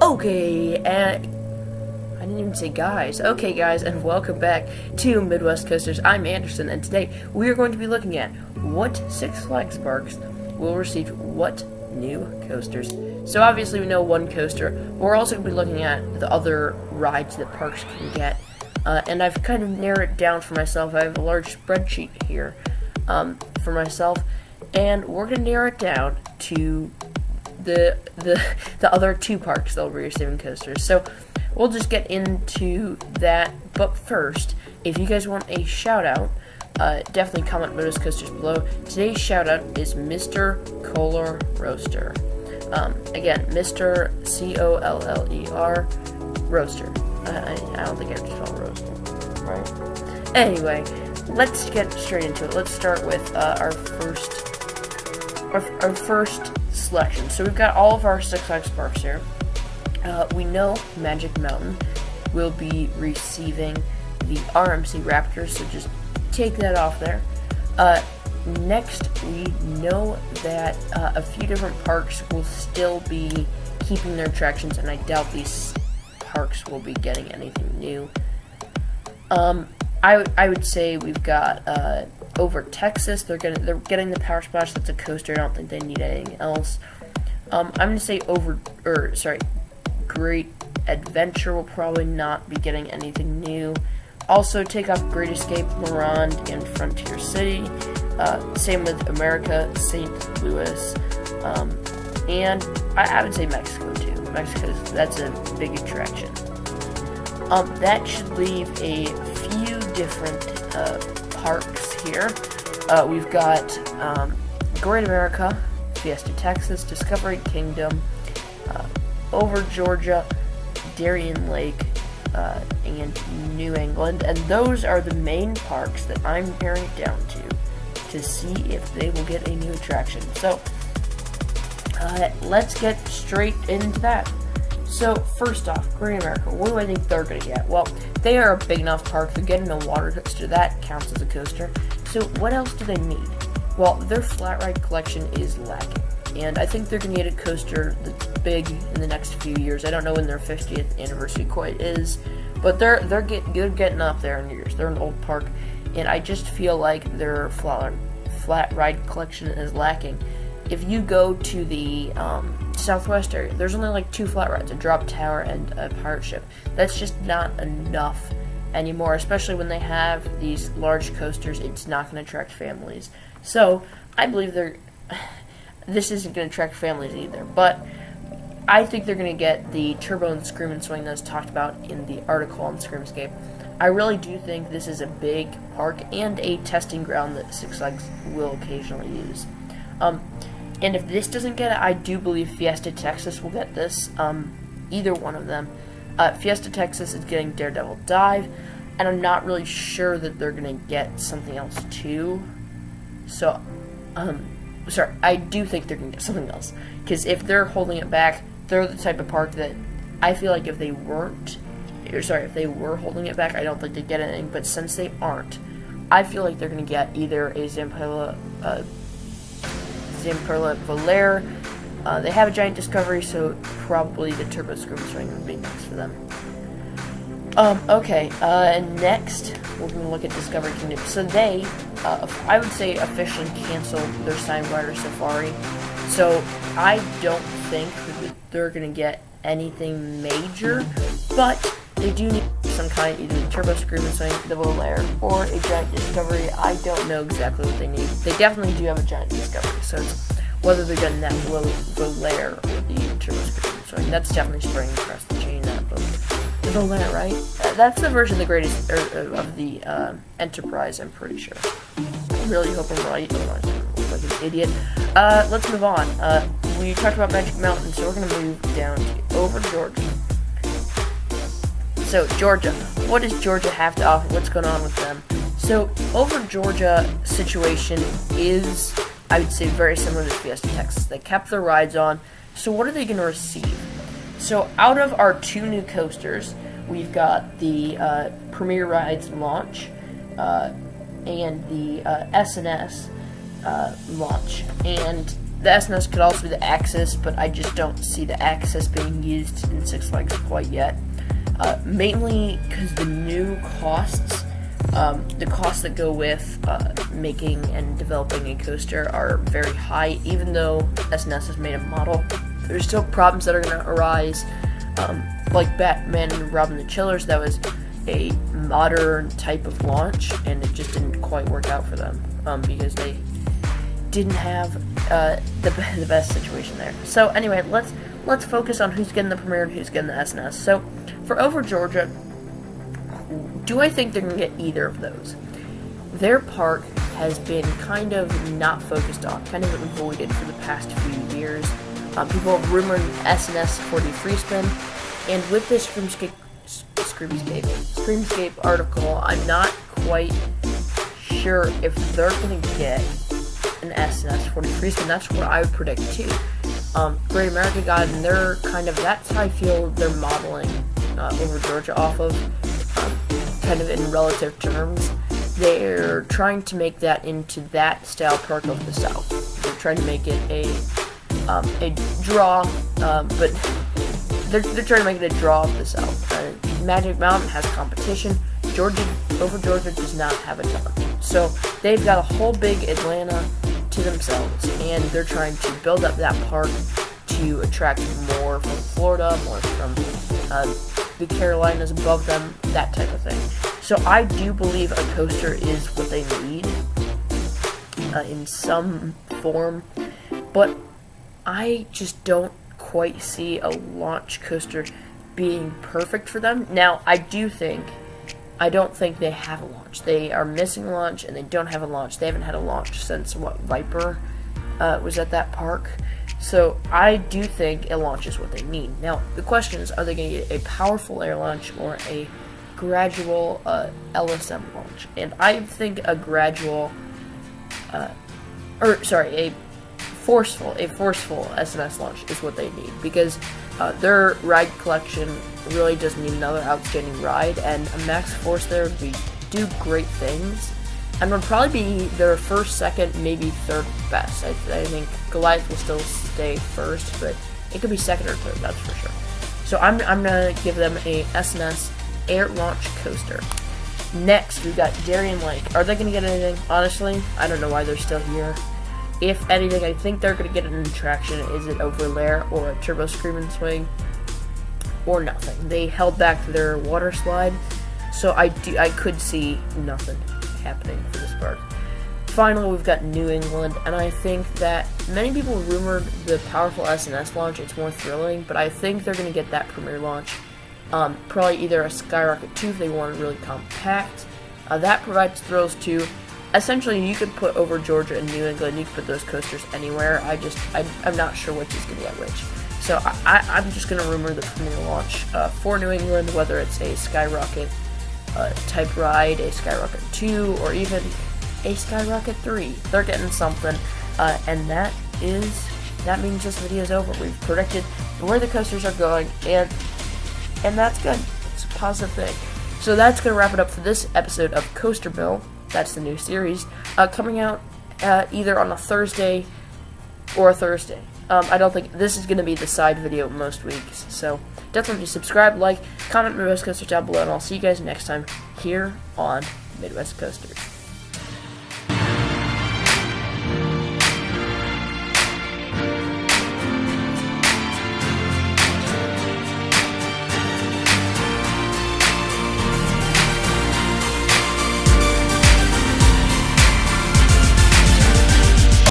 Okay, and I didn't even say guys. Okay, guys, and welcome back to Midwest Coasters. I'm Anderson, and today we are going to be looking at what Six Flags parks will receive what new coasters. So obviously we know one coaster. We're also going to be looking at the other rides that parks can get. And I've kind of narrowed it down for myself. I have a large spreadsheet here for myself, and we're going to narrow it down to the other two parks that will be receiving coasters. So we'll just get into that. But first, if you guys want a shout out, definitely comment Midwest Coasters below. Today's shout out is Mr. Kohler Roaster. Again, Mr. Coller Roaster. I don't think I have to spell roaster, right? Anyway, let's get straight into it. Let's start with our first selection. So we've got all of our Six Flags parks here. We know Magic Mountain will be receiving the RMC Raptors, so just take that off there. Next, we know that a few different parks will still be keeping their attractions, and I doubt these parks will be getting anything new. I would say we've got over Texas. They're getting the Power Splash. That's a coaster. I don't think they need anything else. I'm gonna say Great Adventure will probably not be getting anything new. Also, take off Great Escape, Mirande, and Frontier City. Same with America, St. Louis, and I would say Mexico too. That's a big attraction. That should leave a few different parks here. We've got Great America, Fiesta Texas, Discovery Kingdom, over Georgia, Darien Lake, and New England, and those are the main parks that I'm narrowing it down to see if they will get a new attraction. So let's get straight into that. So first off, Great America, what do I think they're going to get? Well, they are a big enough park. They're getting a water coaster. That counts as a coaster. So what else do they need? Well, their flat ride collection is lacking, and I think they're going to get a coaster that's big in the next few years. I don't know when their 50th anniversary quite is, but they're getting up there in years. They're an old park, and I just feel like their flat ride collection is lacking. If you go to the Southwest area, there's only like 2 flat rides, a drop tower and a pirate ship. That's just not enough anymore, especially when they have these large coasters. It's not going to attract families. So I believe this isn't going to attract families either, but I think they're going to get the Turbo and Scream and Swing that's talked about in the article on Screamscape. I really do think this is a big park and a testing ground that Six Flags will occasionally use. And if this doesn't get it, I do believe Fiesta Texas will get this. Either one of them. Fiesta Texas is getting Daredevil Dive, and I'm not really sure that they're going to get something else too. So, I do think they're going to get something else. Because if they're holding it back, they're the type of park that I feel like if they were holding it back, I don't think they'd get anything. But since they aren't, I feel like they're going to get either a Zamperla Volaire. They have a Giant Discovery, so probably the Turbo Scream Swing would be next for them. And next we're going to look at Discovery Kingdom. So they, I would say, officially canceled their Signrider Safari. So I don't think that they're going to get anything major, but they do need some kind, either the Turbo Scream and Swing, the Volaire, or a Giant Discovery. I don't know exactly what they need. They definitely do have a Giant Discovery, so it's whether they're getting that Volaire or the Turbo Scream and Swing. That's definitely spraying across the chain, that book. The Volaire, right? That's the version of the Enterprise, I'm pretty sure. I really hope I'm right, otherwise I look like an idiot. Let's move on. We talked about Magic Mountain, so we're going to move down to over Georgia. So, Georgia. What does Georgia have to offer? What's going on with them? So, over Georgia situation is, I would say, very similar to Fiesta Texas. They kept their rides on. So, what are they going to receive? So, out of our 2 new coasters, we've got the Premier Rides launch and the S&S launch. And The SNS could also be the Axis, but I just don't see the Axis being used in Six Flags quite yet. Mainly because the new costs, the costs that go with making and developing a coaster are very high. Even though SNS has made a model, there's still problems that are going to arise, like Batman and Robin the Chillers. That was a modern type of launch, and it just didn't quite work out for them because they didn't have the best situation there. So anyway, let's focus on who's getting the Premier and who's getting the SNS. So for Over Georgia, do I think they're going to get either of those? Their park has been kind of not focused on, kind of avoided for the past few years. People have rumored SNS for the free spin, and with this Screamscape article, I'm not quite sure if they're going to get an SNS for the free spin. That's what I would predict too. Great America got, and they're kind of, that's how I feel they're modeling Over Georgia off of, kind of in relative terms. They're trying to make that into that style park of the South. They're trying to make it a draw, but they're trying to make it a draw of the South. Magic Mountain has competition. Over Georgia does not have a ton. So they've got a whole big Atlanta to themselves, and they're trying to build up that park to attract more from Florida, more from the Carolinas above them, that type of thing. So I do believe a coaster is what they need in some form, but I just don't quite see a launch coaster being perfect for them. Now, I don't think they have a launch. They are missing a launch, and they don't have a launch. They haven't had a launch since, Viper was at that park. So I do think a launch is what they need. Now, the question is, are they going to get a powerful air launch or a gradual LSM launch? And I think a gradual, a forceful SNS launch is what they need, because their ride collection really does need another outstanding ride, and a max force there would do great things, and would probably be their first, second, maybe third best. I think Goliath will still stay first, but it could be second or third, that's for sure. So I'm gonna give them a SNS air launch coaster. Next, we've got Darien Lake. Are they gonna get anything? Honestly, I don't know why they're still here. If anything, I think they're going to get an attraction. Is it over Lair or a Turbo Screamin' Swing or nothing? They held back their water slide, so I could see nothing happening for this park. Finally, we've got New England, and I think that many people rumored the powerful SNS launch. It's more thrilling, but I think they're going to get that Premier launch. Probably either a Skyrocket 2 if they want it really compact. That provides thrills too. Essentially, you could put Over Georgia and New England, you could put those coasters anywhere. I'm not sure which is going to get which. So I'm just going to rumor the Premier launch for New England, whether it's a Skyrocket type ride, a Skyrocket 2, or even a Skyrocket 3. They're getting something, and that means this video is over. We've predicted where the coasters are going, and that's good. It's a positive thing. So that's going to wrap it up for this episode of Coaster Bill. That's the new series, coming out either on a Thursday or a Thursday. I don't think this is going to be the side video most weeks, so definitely subscribe, like, comment Midwest Coasters down below, and I'll see you guys next time here on Midwest Coasters.